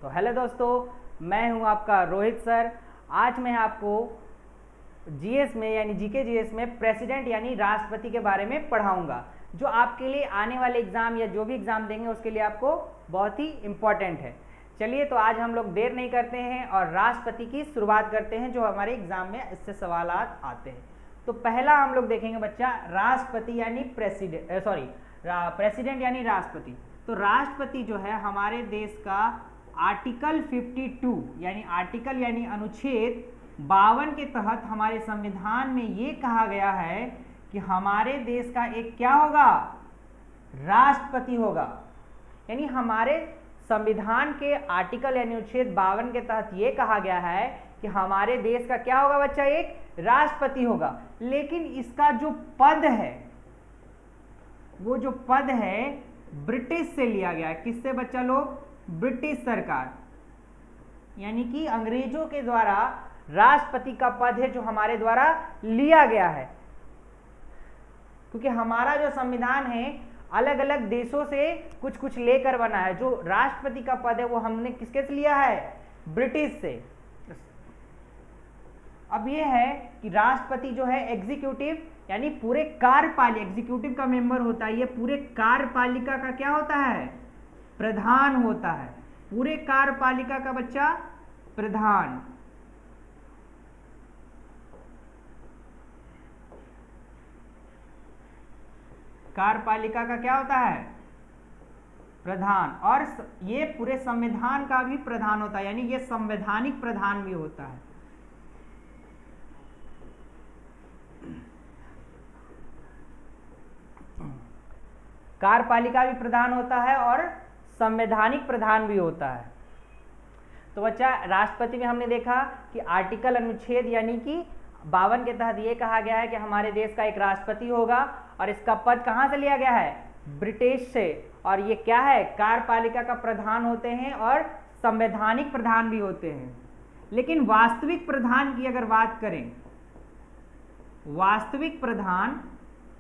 तो हेलो दोस्तों, मैं हूं आपका रोहित सर। आज मैं आपको जीएस में यानी जीके जीएस में प्रेसिडेंट यानी राष्ट्रपति के बारे में पढ़ाऊंगा, जो आपके लिए आने वाले एग्ज़ाम या जो भी एग्ज़ाम देंगे उसके लिए आपको बहुत ही इम्पॉर्टेंट है। चलिए, तो आज हम लोग देर नहीं करते हैं और राष्ट्रपति की शुरुआत करते हैं, जो हमारे एग्ज़ाम में इससे सवाल आते हैं। तो पहला हम लोग देखेंगे बच्चा, राष्ट्रपति यानी प्रेसिडेंट यानी राष्ट्रपति। तो राष्ट्रपति जो है हमारे देश का आर्टिकल 52 यानी अनुच्छेद 52 के तहत हमारे संविधान में ये कहा गया है कि हमारे देश का एक क्या होगा, राष्ट्रपति होगा। यानी हमारे संविधान के आर्टिकल यानी अनुच्छेद 52 के तहत ये कहा गया है कि हमारे देश का क्या होगा बच्चा, एक राष्ट्रपति होगा। लेकिन इसका जो पद है, वो जो पद है ब्रिटिश से लिया गया है। किससे बच्चा लोग? ब्रिटिश सरकार, यानी कि अंग्रेजों के द्वारा राष्ट्रपति का पद है जो हमारे द्वारा लिया गया है। क्योंकि हमारा जो संविधान है अलग अलग देशों से कुछ कुछ लेकर बना है। जो राष्ट्रपति का पद है वो हमने किसके से लिया है? ब्रिटिश से। अब ये है कि राष्ट्रपति जो है एग्जीक्यूटिव यानी पूरे कार्यपालिका, एग्जीक्यूटिव का मेंबर होता है, ये पूरे कार्यपालिका का क्या होता है? प्रधान होता है। पूरे कार्यपालिका का बच्चा प्रधान। कार्यपालिका का क्या होता है? प्रधान। और ये पूरे संविधान का भी प्रधान होता है, यानी ये संवैधानिक प्रधान भी होता है। कार्यपालिका भी प्रधान होता है और संवैधानिक प्रधान भी होता है। तो बच्चा, राष्ट्रपति में हमने देखा कि आर्टिकल अनुच्छेद यानी कि 52 के तहत ये कहा गया है कि हमारे देश का एक राष्ट्रपति होगा और इसका पद कहाँ से लिया गया है? ब्रिटिश से। और ये क्या है? कार्यपालिका का प्रधान होते हैं और संवैधानिक प्रधान भी होते हैं। लेकिन वास्तविक प्रधान की अगर बात करें, वास्तविक प्रधान,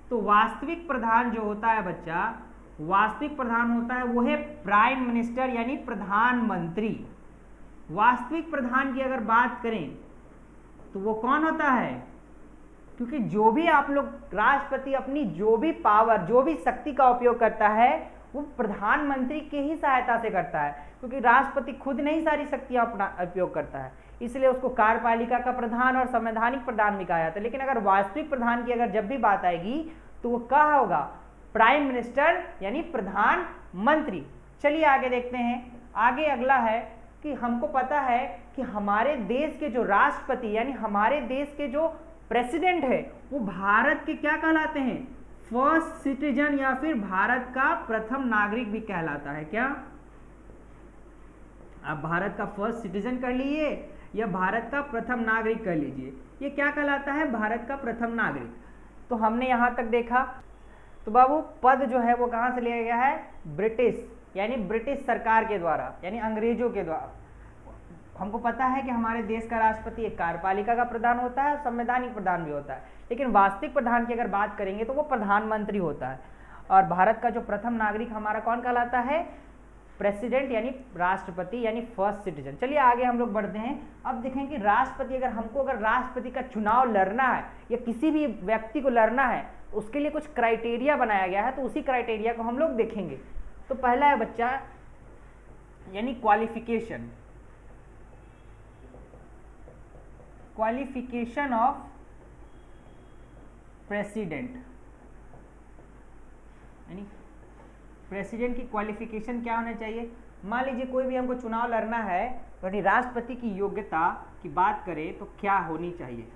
तो वास्तविक प्रधान जो होता है बच्चा, वास्तविक प्रधान होता है वो है प्राइम मिनिस्टर यानी प्रधानमंत्री। वास्तविक प्रधान की अगर बात करें तो वो कौन होता है? क्योंकि जो भी आप लोग राष्ट्रपति अपनी जो भी पावर, जो भी शक्ति का उपयोग करता है वो प्रधानमंत्री के ही सहायता से करता है। क्योंकि राष्ट्रपति खुद नहीं सारी शक्तियां अपना उपयोग करता है, इसलिए उसको कार्यपालिका का प्रधान और संवैधानिक प्रधान भी कहा जाता है। लेकिन अगर वास्तविक प्रधान की अगर जब भी बात आएगी तो वो क्या होगा? प्राइम मिनिस्टर यानी प्रधानमंत्री। चलिए आगे देखते हैं। आगे अगला है कि हमको पता है कि हमारे देश के जो राष्ट्रपति यानी हमारे देश के जो प्रेसिडेंट है वो भारत के क्या कहलाते हैं? फर्स्ट सिटीजन या फिर भारत का प्रथम नागरिक भी कहलाता है। क्या आप भारत का फर्स्ट सिटीजन कर लीजिए या भारत का प्रथम नागरिक कर लीजिए, ये क्या कहलाता है? भारत का प्रथम नागरिक। तो हमने यहाँ तक देखा। तो बाबू, पद जो है वो कहाँ से लिया गया है? ब्रिटिश, यानी ब्रिटिश सरकार के द्वारा, यानी अंग्रेजों के द्वारा। हमको पता है कि हमारे देश का राष्ट्रपति एक कार्यपालिका का प्रधान होता है, संवैधानिक प्रधान भी होता है। लेकिन वास्तविक प्रधान की अगर बात करेंगे तो वो प्रधानमंत्री होता है। और भारत का जो प्रथम नागरिक हमारा कौन कहलाता है? प्रेसिडेंट यानी राष्ट्रपति यानी फर्स्ट सिटीजन। चलिए आगे हम लोग बढ़ते हैं। अब देखें कि राष्ट्रपति, अगर राष्ट्रपति का चुनाव लड़ना है या किसी भी व्यक्ति को लड़ना है, उसके लिए कुछ क्राइटेरिया बनाया गया है। तो उसी क्राइटेरिया को हम लोग देखेंगे। तो पहला है बच्चा यानी क्वालिफिकेशन ऑफ प्रेसिडेंट। यानी प्रेसिडेंट की क्वालिफिकेशन क्या होना चाहिए? मान लीजिए कोई भी हमको चुनाव लड़ना है, तो राष्ट्रपति की योग्यता की बात करें तो क्या होनी चाहिए?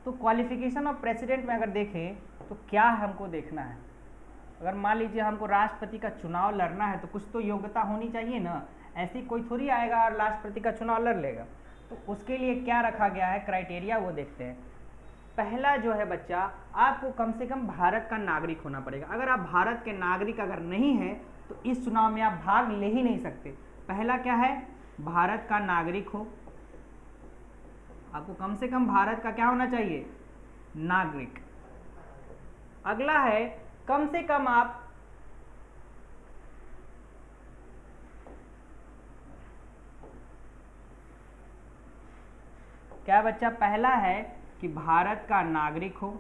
तो क्वालिफिकेशन ऑफ प्रेसिडेंट में अगर देखें तो क्या हमको देखना है? अगर मान लीजिए हमको राष्ट्रपति का चुनाव लड़ना है तो कुछ तो योग्यता होनी चाहिए ना। ऐसी कोई थोड़ी आएगा और राष्ट्रपति का चुनाव लड़ लेगा। तो उसके लिए क्या रखा गया है क्राइटेरिया, वो देखते हैं। पहला जो है बच्चा, आपको कम से कम भारत का नागरिक होना पड़ेगा। अगर आप भारत के नागरिक अगर नहीं हैं तो इस चुनाव में आप भाग ले ही नहीं सकते। पहला क्या है? भारत का नागरिक हो। आपको कम से कम भारत का क्या होना चाहिए? नागरिक। अगला है कम से कम आप क्या बच्चा, पहला है कि भारत का नागरिक हो,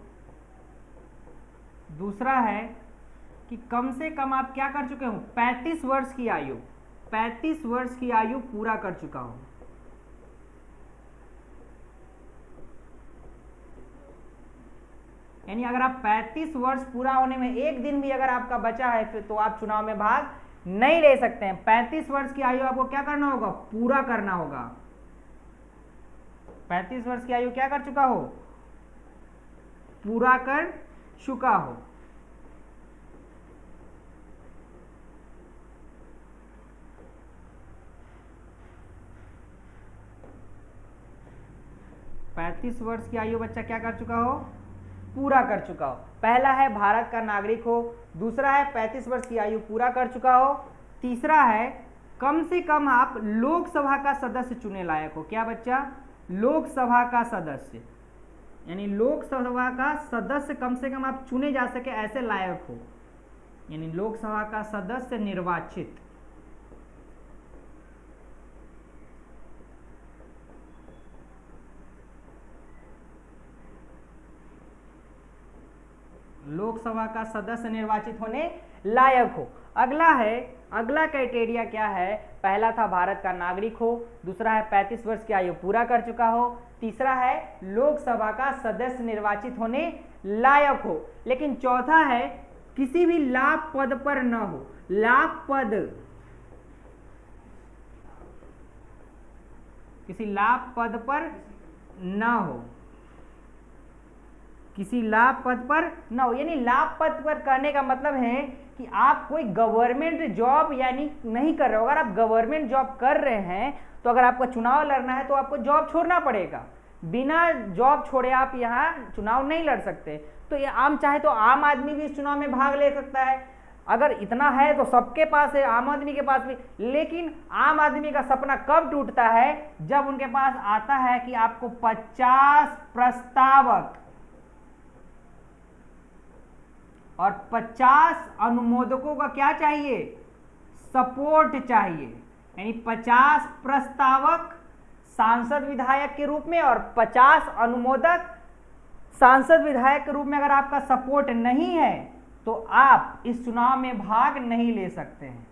दूसरा है कि कम से कम आप क्या कर चुके हो, 35 वर्ष की आयु, 35 वर्ष की आयु पूरा कर चुका हो। यानी अगर आप 35 वर्ष पूरा होने में एक दिन भी अगर आपका बचा है फिर तो आप चुनाव में भाग नहीं ले सकते हैं। 35 वर्ष की आयु आपको क्या करना होगा, पूरा करना होगा। 35 वर्ष की आयु क्या कर चुका हो, पूरा कर चुका हो। पैंतीस वर्ष की आयु बच्चा क्या कर चुका हो, पूरा कर चुका हो। पहला है भारत का नागरिक हो, दूसरा है 35 वर्ष की आयु पूरा कर चुका हो, तीसरा है कम से कम आप लोकसभा का सदस्य चुने लायक हो। क्या बच्चा, लोकसभा का सदस्य, यानी लोकसभा का सदस्य कम से कम आप चुने जा सके ऐसे लायक हो, यानी लोकसभा का सदस्य निर्वाचित। लोकसभा का सदस्य निर्वाचित होने लायक हो। अगला है, अगला क्राइटेरिया क्या है, पहला था भारत का नागरिक हो, दूसरा है 35 वर्ष की आयु पूरा कर चुका हो, तीसरा है लोकसभा का सदस्य निर्वाचित होने लायक हो। लेकिन चौथा है किसी भी लाभ पद पर न हो, लाभ पद, किसी लाभ पद पर न हो, किसी लाभ पद पर न हो। यानी लाभ पद पर करने का मतलब है कि आप कोई गवर्नमेंट जॉब यानी नहीं कर रहे हो। अगर आप गवर्नमेंट जॉब कर रहे हैं तो अगर आपको चुनाव लड़ना है तो आपको जॉब छोड़ना पड़ेगा, बिना जॉब छोड़े आप यहाँ चुनाव नहीं लड़ सकते। तो ये आम चाहे तो आम आदमी भी इस चुनाव में भाग ले सकता है, अगर इतना है तो सबके पास है, आम आदमी के पास भी। लेकिन आम आदमी का सपना कब टूटता है, जब उनके पास आता है कि आपको 50 प्रस्तावक और 50 अनुमोदकों का क्या चाहिए, सपोर्ट चाहिए। यानी 50 प्रस्तावक सांसद विधायक के रूप में और 50 अनुमोदक सांसद विधायक के रूप में अगर आपका सपोर्ट नहीं है तो आप इस चुनाव में भाग नहीं ले सकते हैं।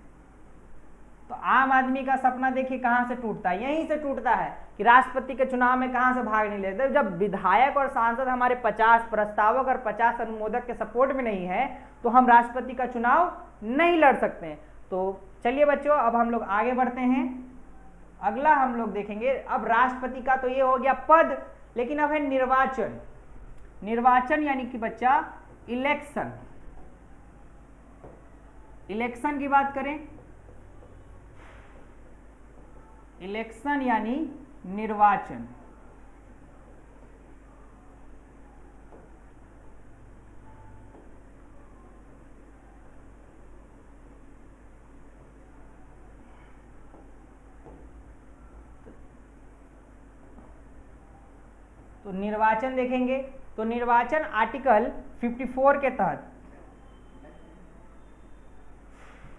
तो आम आदमी का सपना देखिए कहां से टूटता है, यहीं से टूटता है कि राष्ट्रपति के चुनाव में कहां से भाग नहीं लेते। जब विधायक और सांसद हमारे 50 प्रस्तावक और 50 अनुमोदक के सपोर्ट में नहीं है तो हम राष्ट्रपति का चुनाव नहीं लड़ सकते हैं। तो चलिए बच्चों, अब हम लोग आगे बढ़ते हैं। अगला हम लोग देखेंगे, अब राष्ट्रपति का तो ये हो गया पद, लेकिन अब है निर्वाचन। निर्वाचन यानी कि बच्चा इलेक्शन, इलेक्शन की बात करें, इलेक्शन यानी निर्वाचन। तो निर्वाचन देखेंगे तो निर्वाचन आर्टिकल 54 के तहत,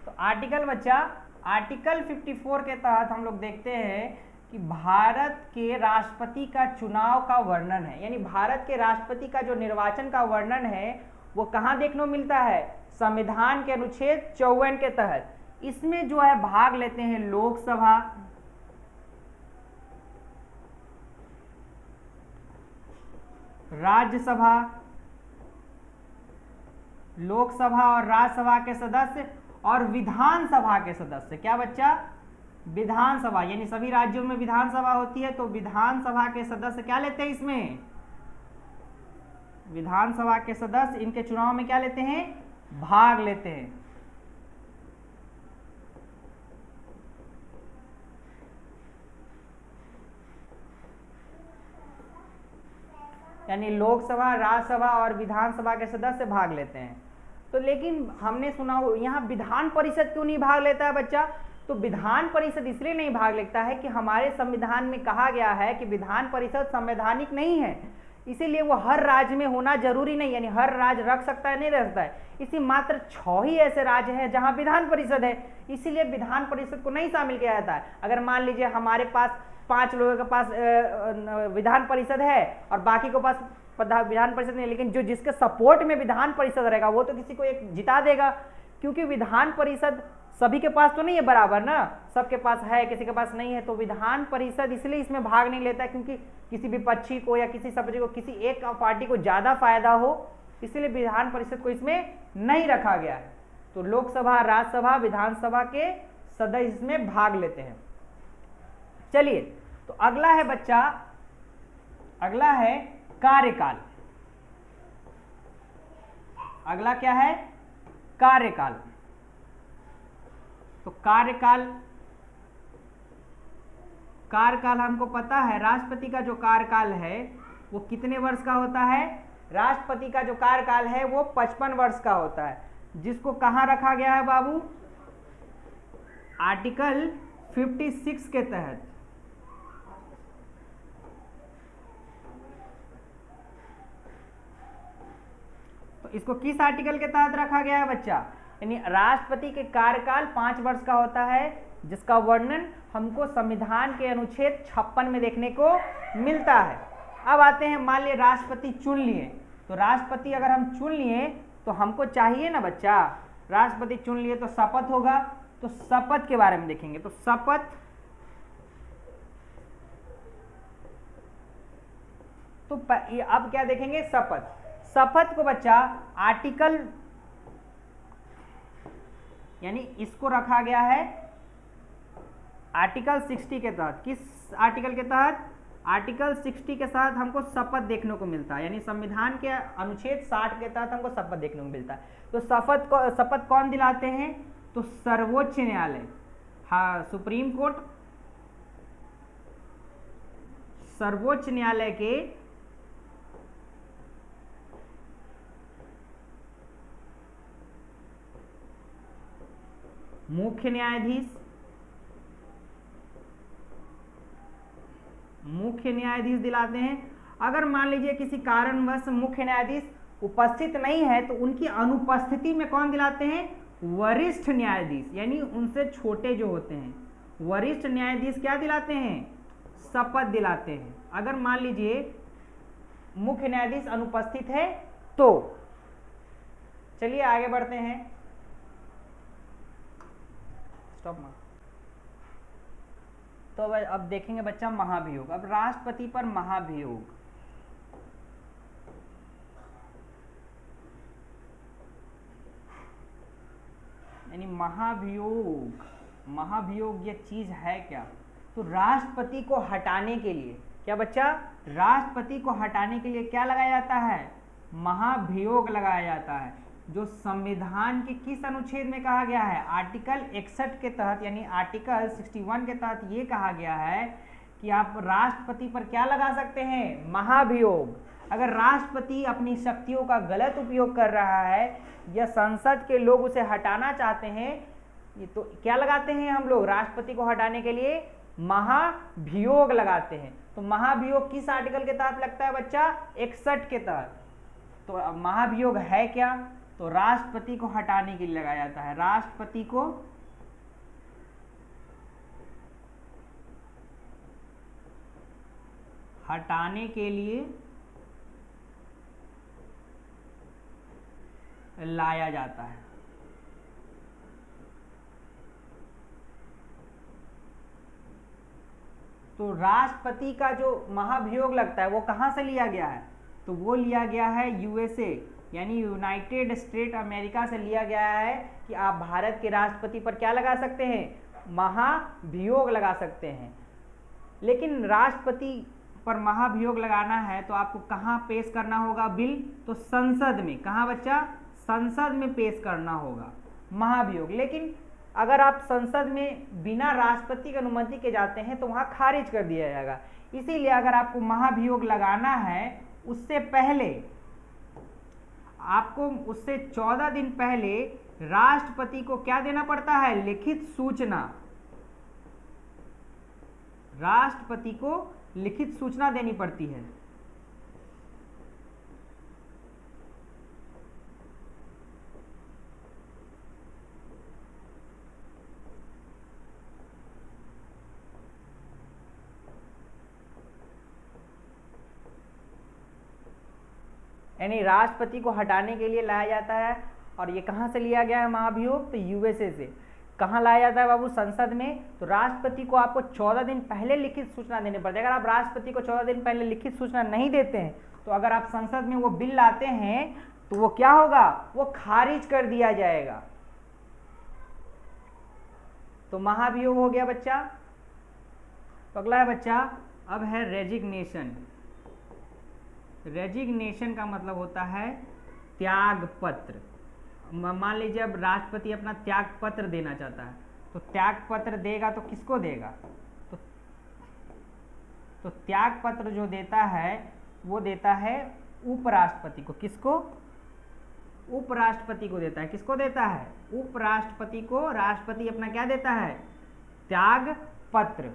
तो आर्टिकल बच्चा आर्टिकल 54 के तहत हम लोग देखते हैं कि भारत के राष्ट्रपति का चुनाव का वर्णन है। यानी भारत के राष्ट्रपति का जो निर्वाचन का वर्णन है वो कहां देखने को मिलता है, संविधान के अनुच्छेद 54 के तहत। इसमें जो है भाग लेते हैं लोकसभा, राज्यसभा, लोकसभा और राज्यसभा के सदस्य और विधानसभा के सदस्य। क्या बच्चा, विधानसभा, यानी सभी राज्यों में विधानसभा होती है तो विधानसभा के सदस्य क्या लेते हैं, इसमें विधानसभा के सदस्य इनके चुनाव में क्या लेते हैं, भाग लेते हैं। यानी लोकसभा, राज्यसभा और विधानसभा के सदस्य भाग लेते हैं। तो लेकिन हमने सुना हो यहाँ विधान परिषद क्यों नहीं भाग लेता है बच्चा, तो विधान परिषद इसलिए नहीं भाग लेता है कि हमारे संविधान में कहा गया है कि विधान परिषद संवैधानिक नहीं है। इसीलिए वो हर राज्य में होना जरूरी नहीं, यानी हर राज्य रख सकता है नहीं रख सकता है। इसी मात्र 6 ही ऐसे राज्य हैं जहां विधान परिषद है, इसीलिए विधान परिषद को नहीं शामिल किया जाता है। अगर मान लीजिए हमारे पास 5 लोगों के पास विधान परिषद है और बाकी के पास विधान परिषद नहीं, लेकिन जो जिसके सपोर्ट में विधान परिषद रहेगा वो तो किसी को एक जिता देगा, क्योंकि विधान परिषद सभी के पास तो नहीं है बराबर ना, सबके पास है किसी के पास नहीं है। तो विधान परिषद इसलिए इसमें भाग नहीं लेता है क्योंकि किसी विपक्षी को या किसी सब्जेक्ट को, किसी एक पार्टी को ज्यादा फायदा हो, इसलिए विधान परिषद को इसमें नहीं रखा गया है। तो लोकसभा, राज्यसभा, विधानसभा के सदस्य इसमें भाग लेते हैं। चलिए, तो अगला है बच्चा, अगला है कार्यकाल। अगला क्या है? कार्यकाल। तो कार्यकाल हमको पता है, राष्ट्रपति का जो कार्यकाल है वो कितने वर्ष का होता है? राष्ट्रपति का जो कार्यकाल है वो 55 वर्ष का होता है, जिसको कहां रखा गया है बाबू? आर्टिकल 56 के तहत। तो इसको किस आर्टिकल के तहत रखा गया है बच्चा? यानी राष्ट्रपति के कार्यकाल 5 वर्ष का होता है, जिसका वर्णन हमको संविधान के अनुच्छेद 56 में देखने को मिलता है। अब आते हैं, मान लिया राष्ट्रपति चुन लिए, तो राष्ट्रपति अगर हम चुन लिए तो हमको चाहिए ना बच्चा, राष्ट्रपति चुन लिए तो शपथ होगा, तो शपथ के बारे में देखेंगे। तो शपथ, तो अब क्या देखेंगे? शपथ। शपथ को बच्चा आर्टिकल, यानी इसको रखा गया है आर्टिकल 60 के तहत। किस आर्टिकल के तहत? आर्टिकल 60 के तहत हमको शपथ देखने को मिलता है, यानी संविधान के अनुच्छेद 60 के तहत हमको शपथ देखने को मिलता है। तो शपथ कौन दिलाते हैं? तो सर्वोच्च न्यायालय, हाँ, सुप्रीम कोर्ट, सर्वोच्च न्यायालय के मुख्य न्यायाधीश दिलाते हैं। अगर मान लीजिए किसी कारणवश मुख्य न्यायाधीश उपस्थित नहीं है तो उनकी अनुपस्थिति में कौन दिलाते हैं? वरिष्ठ न्यायाधीश, यानी उनसे छोटे जो होते हैं वरिष्ठ न्यायाधीश क्या दिलाते हैं? शपथ दिलाते हैं। अगर मान लीजिए मुख्य न्यायाधीश अनुपस्थित है तो चलिए आगे बढ़ते हैं। स्टॉप। तो अब देखेंगे बच्चा महाभियोग। अब राष्ट्रपति पर महाभियोग, यानी महाभियोग ये चीज है क्या? तो राष्ट्रपति को हटाने के लिए, क्या बच्चा? राष्ट्रपति को हटाने के लिए क्या लगाया जाता है? महाभियोग लगाया जाता है, जो संविधान के किस अनुच्छेद में कहा गया है? आर्टिकल 61 के तहत, यानी आर्टिकल 61 के तहत ये कहा गया है कि आप राष्ट्रपति पर क्या लगा सकते हैं? महाभियोग। अगर राष्ट्रपति अपनी शक्तियों का गलत उपयोग कर रहा है या संसद के लोग उसे हटाना चाहते हैं, ये तो क्या लगाते हैं हम लोग? राष्ट्रपति को हटाने के लिए महाभियोग लगाते हैं। तो महाभियोग किस आर्टिकल के तहत लगता है बच्चा? 61 के तहत। तो अब महाभियोग है क्या? तो राष्ट्रपति को हटाने के लिए लगाया जाता है। राष्ट्रपति को हटाने के लिए लाया जाता है। तो राष्ट्रपति का जो महाभियोग लगता है वो कहां से लिया गया है? तो वो लिया गया है यूएसए, यानी यूनाइटेड स्टेट अमेरिका से लिया गया है कि आप भारत के राष्ट्रपति पर क्या लगा सकते हैं? महाभियोग लगा सकते हैं। लेकिन राष्ट्रपति पर महाभियोग लगाना है तो आपको कहाँ पेश करना होगा बिल? तो संसद में। कहाँ बच्चा? संसद में पेश करना होगा महाभियोग। लेकिन अगर आप संसद में बिना राष्ट्रपति की अनुमति के जाते हैं तो वहाँ खारिज कर दिया जाएगा। इसीलिए अगर आपको महाभियोग लगाना है उससे पहले आपको उससे 14 दिन पहले राष्ट्रपति को क्या देना पड़ता है? लिखित सूचना। राष्ट्रपति को लिखित सूचना देनी पड़ती है। यानी राष्ट्रपति को हटाने के लिए लाया जाता है। और ये कहाँ से लिया गया है महाभियोग? तो यूएसए से। कहाँ लाया जाता है बाबू? संसद में। तो राष्ट्रपति को आपको 14 दिन पहले लिखित सूचना देनी पड़ती है। अगर आप राष्ट्रपति को 14 दिन पहले लिखित सूचना नहीं देते हैं तो अगर आप संसद में वो बिल लाते हैं तो वो क्या होगा? वो खारिज कर दिया जाएगा। तो महाभियोग हो गया बच्चा। तो अगला है बच्चा, अब है रेजिग्नेशन। रेजिग्नेशन का मतलब होता है त्याग पत्र। मान लीजिए अब राष्ट्रपति अपना त्याग पत्र देना चाहता है, तो त्याग पत्र देगा तो किसको देगा? तो त्याग पत्र जो देता है वो देता है उपराष्ट्रपति को। किसको? उपराष्ट्रपति को देता है। किसको देता है? उपराष्ट्रपति को। राष्ट्रपति अपना क्या देता है? त्याग पत्र।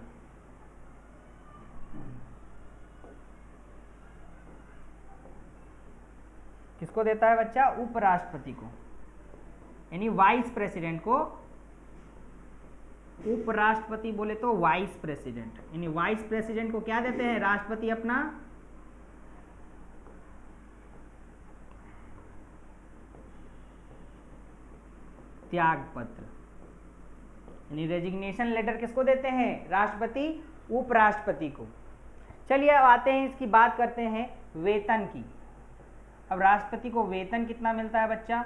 किसको देता है बच्चा? उपराष्ट्रपति को, यानी वाइस प्रेसिडेंट को। उपराष्ट्रपति बोले तो वाइस प्रेसिडेंट, यानी वाइस प्रेसिडेंट को क्या देते हैं? राष्ट्रपति अपना त्याग पत्र, यानी रेजिग्नेशन लेटर किसको देते हैं? राष्ट्रपति उपराष्ट्रपति को। चलिए अब आते हैं, इसकी बात करते हैं वेतन की। अब राष्ट्रपति को वेतन कितना मिलता है बच्चा?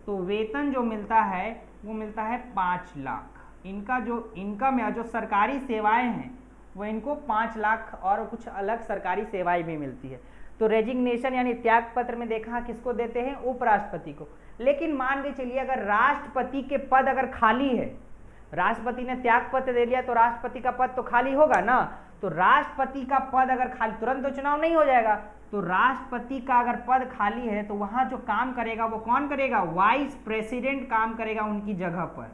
तो वेतन जो मिलता है वो मिलता है 5 लाख। इनका जो इनकम है, जो सरकारी सेवाएं हैं वो इनको 5 लाख और कुछ अलग सरकारी सेवाएं भी मिलती है। तो रेजिग्नेशन यानी त्याग पत्र में देखा किसको देते हैं? उपराष्ट्रपति को। लेकिन मान के चलिए अगर राष्ट्रपति के पद अगर खाली है, राष्ट्रपति ने त्याग पत्र दे दिया तो राष्ट्रपति का पद तो खाली होगा ना। तो राष्ट्रपति का पद अगर खाली, तुरंत तो चुनाव नहीं हो जाएगा, तो राष्ट्रपति का अगर पद खाली है तो वहां जो काम करेगा वो कौन करेगा? वाइस प्रेसिडेंट काम करेगा उनकी जगह पर,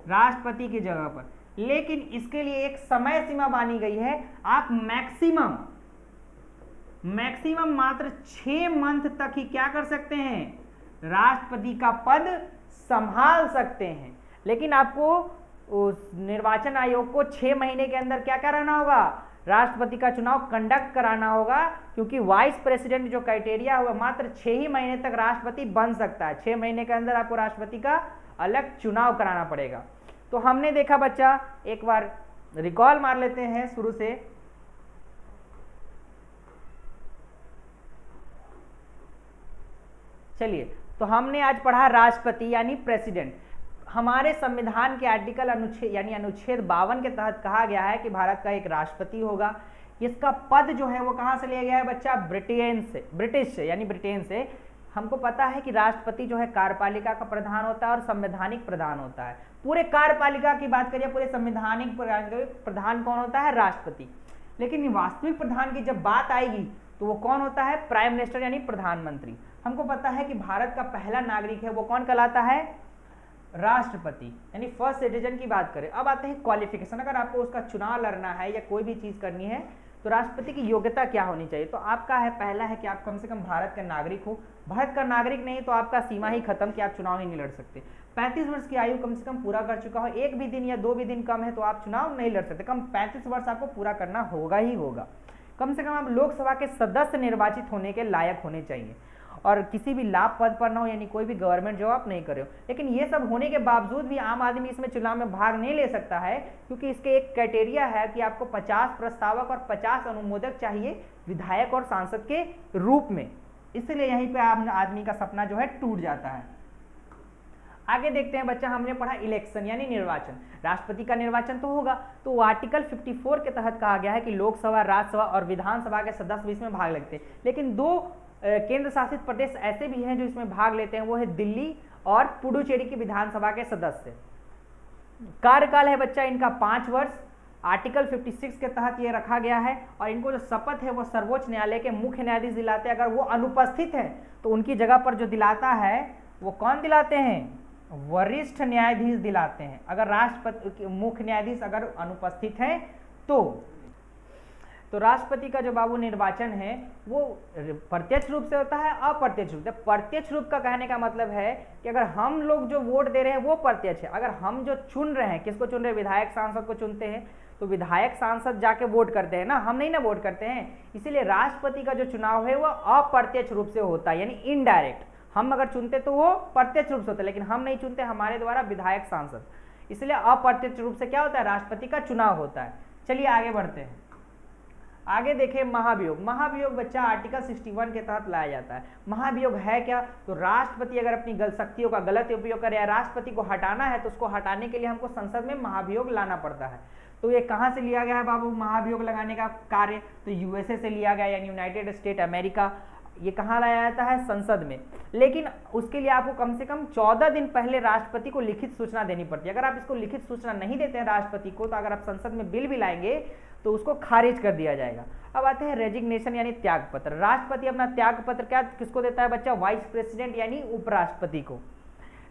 राष्ट्रपति की जगह पर। लेकिन इसके लिए एक समय सीमा मानी गई है। आप मैक्सिमम मात्र 6 मंथ तक ही क्या कर सकते हैं? राष्ट्रपति का पद संभाल सकते हैं। लेकिन आपको उस निर्वाचन आयोग को 6 महीने के अंदर क्या कराना होगा? राष्ट्रपति का चुनाव कंडक्ट कराना होगा, क्योंकि वाइस प्रेसिडेंट जो क्राइटेरिया हुआ मात्र 6 ही महीने तक राष्ट्रपति बन सकता है। 6 महीने के अंदर आपको राष्ट्रपति का अलग चुनाव कराना पड़ेगा। तो हमने देखा बच्चा, एक बार रिकॉल मार लेते हैं शुरू से। चलिए, तो हमने आज पढ़ा राष्ट्रपति यानी प्रेसिडेंट। हमारे संविधान के आर्टिकल अनुच्छेद 52 के तहत कहा गया है कि भारत का एक राष्ट्रपति होगा। इसका पद जो है वो कहां से लिया गया है बच्चा? ब्रिटिश से, यानी ब्रिटेन से। हमको पता है कि राष्ट्रपति जो है कार्यपालिका का प्रधान होता है और संवैधानिक प्रधान होता है। पूरे कार्यपालिका की बात करिए, पूरे संवैधानिक प्रधान कौन होता है? राष्ट्रपति। लेकिन वास्तविक प्रधान की जब बात आएगी तो वो कौन होता है? प्राइम मिनिस्टर यानी प्रधानमंत्री। हमको पता है कि भारत का पहला नागरिक है वो कौन कहलाता है? राष्ट्रपति, यानी फर्स्ट सिटीजन की बात करें। अब आते हैं क्वालिफिकेशन। अगर आपको उसका चुनाव लड़ना है या कोई भी चीज करनी है तो राष्ट्रपति की योग्यता क्या होनी चाहिए? तो आपका है, पहला है कि आप कम से कम भारत का नागरिक हो। भारत का नागरिक नहीं तो आपका सीमा ही खत्म कि आप चुनाव ही नहीं लड़ सकते। 35 वर्ष की आयु कम से कम पूरा कर चुका हो, एक भी दिन या 2 भी दिन कम है तो आप चुनाव नहीं लड़ सकते। कम 35 वर्ष आपको पूरा करना होगा ही होगा। कम से कम आप लोकसभा के सदस्य निर्वाचित होने के लायक होने चाहिए और किसी भी लाभ पद पर ना हो, यानी कोई भी गवर्नमेंट जॉब आप नहीं करे हो। लेकिन ये सब होने के बावजूद भी आम आदमी इसमें चुनाव में भाग नहीं ले सकता है, क्योंकि इसके एक क्राइटेरिया है कि आपको 50 प्रस्तावक और 50 अनुमोदक चाहिए विधायक और सांसद के रूप में। इसलिए यहीं पे आम आदमी का सपना जो है टूट जाता है। आगे देखते हैं बच्चा, हमने पढ़ा इलेक्शन यानी निर्वाचन। राष्ट्रपति का निर्वाचन तो होगा, तो आर्टिकल 54 के तहत कहा गया है कि लोकसभा, राज्यसभा और विधानसभा के सदस्य भी इसमें भाग लेते हैं। लेकिन 2 केंद्र शासित प्रदेश ऐसे भी हैं जो इसमें भाग लेते हैं, वो है दिल्ली और पुडुचेरी की विधानसभा के सदस्य। कार्यकाल है बच्चा इनका 5 वर्ष। आर्टिकल 56 के तहत ये रखा गया है और इनको जो शपथ है वो सर्वोच्च न्यायालय के मुख्य न्यायाधीश दिलाते हैं। अगर वो अनुपस्थित है तो उनकी जगह पर जो दिलाता है वो कौन दिलाते हैं? वरिष्ठ न्यायाधीश दिलाते हैं। अगर राष्ट्रपति मुख्य न्यायाधीश अगर अनुपस्थित है तो राष्ट्रपति का जो बाबू निर्वाचन है वो प्रत्यक्ष रूप से होता है, अप्रत्यक्ष रूप से। प्रत्यक्ष रूप का कहने का मतलब है कि अगर हम लोग जो वोट दे रहे हैं वो प्रत्यक्ष है। अगर हम जो चुन रहे हैं, किसको चुन रहे हैं? विधायक सांसद को चुनते हैं, तो विधायक सांसद जाके वोट करते हैं ना, हम नहीं ना वोट करते हैं। इसीलिए राष्ट्रपति का जो चुनाव है वो अप्रत्यक्ष रूप से होता है, यानी इनडायरेक्ट। हम अगर चुनते तो वो प्रत्यक्ष रूप से होता है, लेकिन हम नहीं चुनते, हमारे द्वारा विधायक सांसद, इसलिए अप्रत्यक्ष रूप से क्या होता है, राष्ट्रपति का चुनाव होता है। चलिए आगे बढ़ते हैं। आगे देखें महाभियोग। महाभियोग बच्चा आर्टिकल 61 के तहत लाया जाता है। महाभियोग है क्या, तो राष्ट्रपति अगर अपनी शक्तियों का गलत उपयोग करे या राष्ट्रपति को हटाना है तो उसको हटाने के लिए हमको संसद में महाभियोग लाना पड़ता है। तो ये कहाँ से लिया गया है बाबू महाभियोग लगाने का कार्य, तो यूएसए से लिया गया, यानी यूनाइटेड स्टेट अमेरिका। ये कहाँ लाया जाता है, संसद में। लेकिन उसके लिए आपको कम से कम 14 दिन पहले राष्ट्रपति को लिखित सूचना देनी पड़ती है। अगर आप इसको लिखित सूचना नहीं देते हैं राष्ट्रपति को, तो अगर आप संसद में बिल भी लाएंगे तो उसको खारिज कर दिया जाएगा। अब आते हैं रेजिग्नेशन यानी त्यागपत्र। राष्ट्रपति अपना त्यागपत्र क्या किसको देता है बच्चा, वाइस प्रेसिडेंट यानी उपराष्ट्रपति को।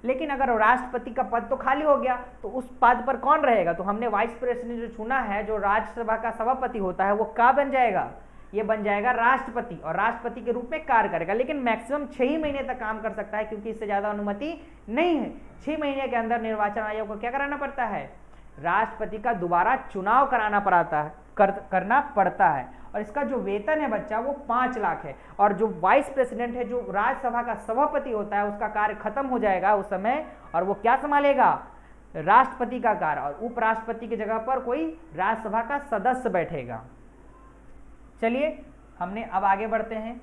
लेकिन अगर राष्ट्रपति का पद तो खाली हो गया तो उस पद पर कौन रहेगा, तो हमने वाइस प्रेसिडेंट जो चुना है, जो राज्यसभा का सभापति होता है, वो क्या बन जाएगा, ये बन जाएगा राष्ट्रपति, और राष्ट्रपति के रूप में कार्य करेगा। लेकिन मैक्सिमम 6 ही महीने तक काम कर सकता है, क्योंकि इससे ज्यादा अनुमति नहीं है। 6 महीने के अंदर निर्वाचन आयोग को क्या कराना पड़ता है, राष्ट्रपति का दोबारा चुनाव करना पड़ता है। और इसका जो वेतन है बच्चा वो 5 लाख है। और जो वाइस प्रेसिडेंट है, जो राज्यसभा का सभापति होता है, उसका कार्य खत्म हो जाएगा उस समय, और वो क्या संभालेगा, राष्ट्रपति का कार्य, और उपराष्ट्रपति की जगह पर कोई राज्यसभा का सदस्य बैठेगा। चलिए हमने अब आगे बढ़ते हैं।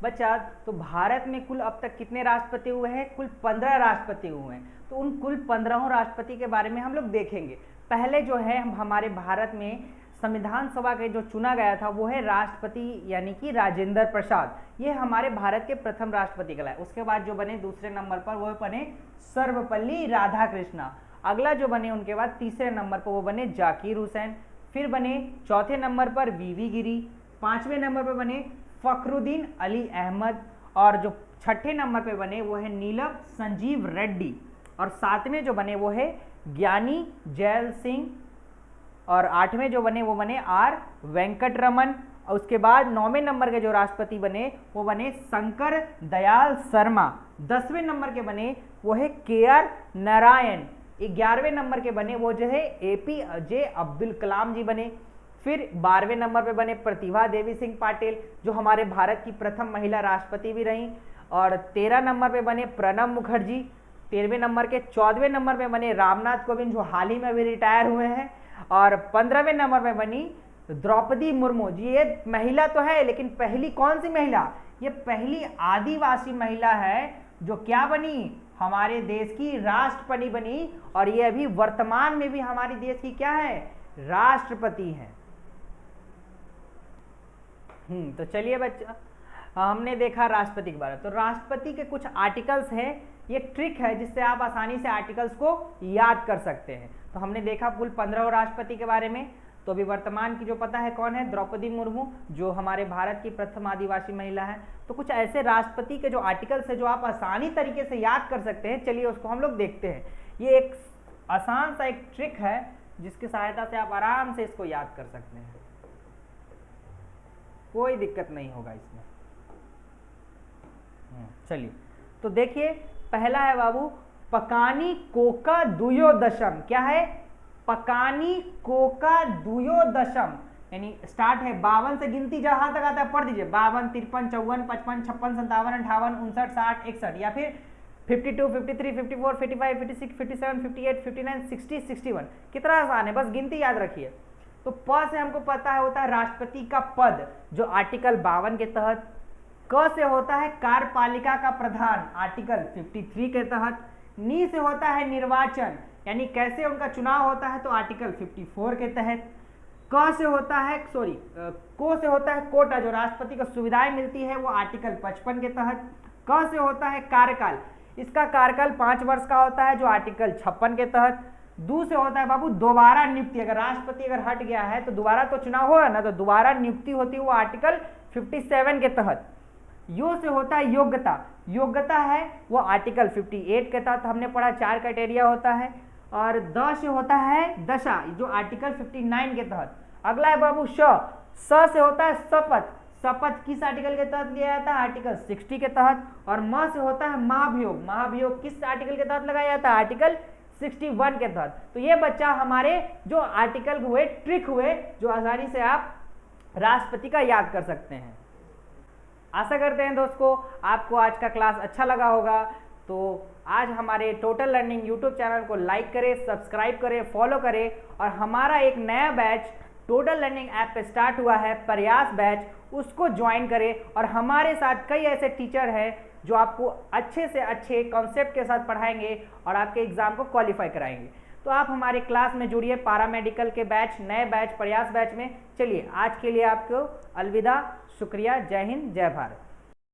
बच्चा तो भारत में कुल अब तक कितने राष्ट्रपति हुए हैं, कुल 15 राष्ट्रपति हुए हैं। तो उन कुल 15 राष्ट्रपति के बारे में हम लोग देखेंगे। पहले जो है हमारे भारत में संविधान सभा के जो चुना गया था वो है राष्ट्रपति, यानी कि राजेंद्र प्रसाद। ये हमारे भारत के प्रथम राष्ट्रपति कहलाए। उसके बाद जो बने दूसरे नंबर पर वो बने सर्वपल्ली राधाकृष्णा। अगला जो बने उनके बाद तीसरे नंबर पर वो बने जाकिर हुसैन। फिर बने चौथे नंबर पर वीवी गिरी। 5वें नंबर पर बने फखरुद्दीन अली अहमद। और जो 6ठे नंबर पे बने वो है नीलम संजीव रेड्डी। और 7वें जो बने वो है ज्ञानी जैल सिंह। और 8वें जो बने वो बने आर वेंकटरमन। और उसके बाद 9वें नंबर के जो राष्ट्रपति बने वो बने शंकर दयाल शर्मा। 10वें नंबर के बने वो है KR नारायण। 11वें नंबर के बने वो जो है APJ अब्दुल कलाम जी बने। फिर 12वें नंबर पे बने प्रतिभा देवी सिंह पाटिल, जो हमारे भारत की प्रथम महिला राष्ट्रपति भी रहीं। और 13 नंबर पे बने प्रणब मुखर्जी। 13वें नंबर के 14वें नंबर पे बने रामनाथ कोविंद, जो हाल ही में अभी रिटायर हुए हैं। और 15वें नंबर पे बनी द्रौपदी मुर्मू जी। ये महिला तो है, लेकिन पहली कौन सी महिला, ये पहली आदिवासी महिला है जो क्या बनी, हमारे देश की राष्ट्रपति बनी। और ये अभी वर्तमान में भी हमारे देश की क्या है, राष्ट्रपति है। तो चलिए बच्चा, हमने देखा राष्ट्रपति के बारे में। तो राष्ट्रपति के कुछ आर्टिकल्स हैं, ये ट्रिक है जिससे आप आसानी से आर्टिकल्स को याद कर सकते हैं। तो हमने देखा कुल 15 राष्ट्रपति के बारे में। तो अभी वर्तमान की जो पता है कौन है, द्रौपदी मुर्मू, जो हमारे भारत की प्रथम आदिवासी महिला है। तो कुछ ऐसे राष्ट्रपति के जो आर्टिकल्स है जो आप आसानी तरीके से याद कर सकते हैं, चलिए उसको हम लोग देखते हैं। ये एक आसान सा एक ट्रिक है जिसकी सहायता से आप आराम से इसको याद कर सकते हैं, कोई दिक्कत नहीं होगा इसमें। चलिए तो देखिए, पहला है बाबू पकानी कोका दुयोदशम। क्या है, पकानी कोका दुयोदशम, यानी स्टार्ट है 52 से गिनती जहां तक आता है पढ़ दीजिए। 52, 53, 54, 55, 56, 57, 58, 59, 60, 61, या फिर 52, 53, 54, 55, 56, 57, 58, 59, 60, 61। कितना आसान है, बस गिनती याद रखिए। तो प से हमको पता है होता है राष्ट्रपति का पद, जो आर्टिकल 52 के तहत। क से होता है कार्यपालिका का प्रधान, आर्टिकल 53 के तहत। नी से होता है निर्वाचन, यानी कैसे उनका चुनाव होता है, तो आर्टिकल 54 के तहत। को से होता है कोटा, जो राष्ट्रपति को सुविधाएं मिलती है, वो आर्टिकल 55 के तहत। क से होता है कार्यकाल, इसका कार्यकाल 5 वर्ष का होता है, जो आर्टिकल 56 के तहत। दू से होता है बाबू दोबारा नियुक्ति, अगर राष्ट्रपति अगर हट गया है तो दोबारा तो चुनाव होगा ना, तो दोबारा नियुक्ति होती है, वो आर्टिकल 57 के तहत। यो से होता है योग्यता, योग्यता है वो आर्टिकल 58 के तहत हमने पढ़ा, 4 क्राइटेरिया होता है। और द से होता है दशा, जो आर्टिकल 59 के तहत। अगला है बाबू स से होता है शपथ, शपथ किस आर्टिकल के तहत लिया जाता है? आर्टिकल 60 के तहत। और म से होता है महाभियोग, महाभियोग किस आर्टिकल के तहत लगाया जाता है? आर्टिकल 61 के तहत। तो ये बच्चा हमारे जो आर्टिकल हुए, ट्रिक हुए, जो आसानी से आप राष्ट्रपति का याद कर सकते हैं। आशा करते हैं दोस्तों आपको आज का क्लास अच्छा लगा होगा। तो आज हमारे टोटल लर्निंग यूट्यूब चैनल को लाइक करें, सब्सक्राइब करें, फॉलो करें। और हमारा एक नया बैच टोटल लर्निंग ऐप पे स्टार्ट हुआ है, प्रयास बैच, उसको ज्वाइन करें। और हमारे साथ कई ऐसे टीचर हैं जो आपको अच्छे से अच्छे कॉन्सेप्ट के साथ पढ़ाएंगे और आपके एग्जाम को क्वालिफाई कराएंगे। तो आप हमारे क्लास में जुड़िए, पैरामेडिकल के बैच, नए बैच, प्रयास बैच में। चलिए आज के लिए आपको अलविदा, शुक्रिया, जय हिंद, जय भारत।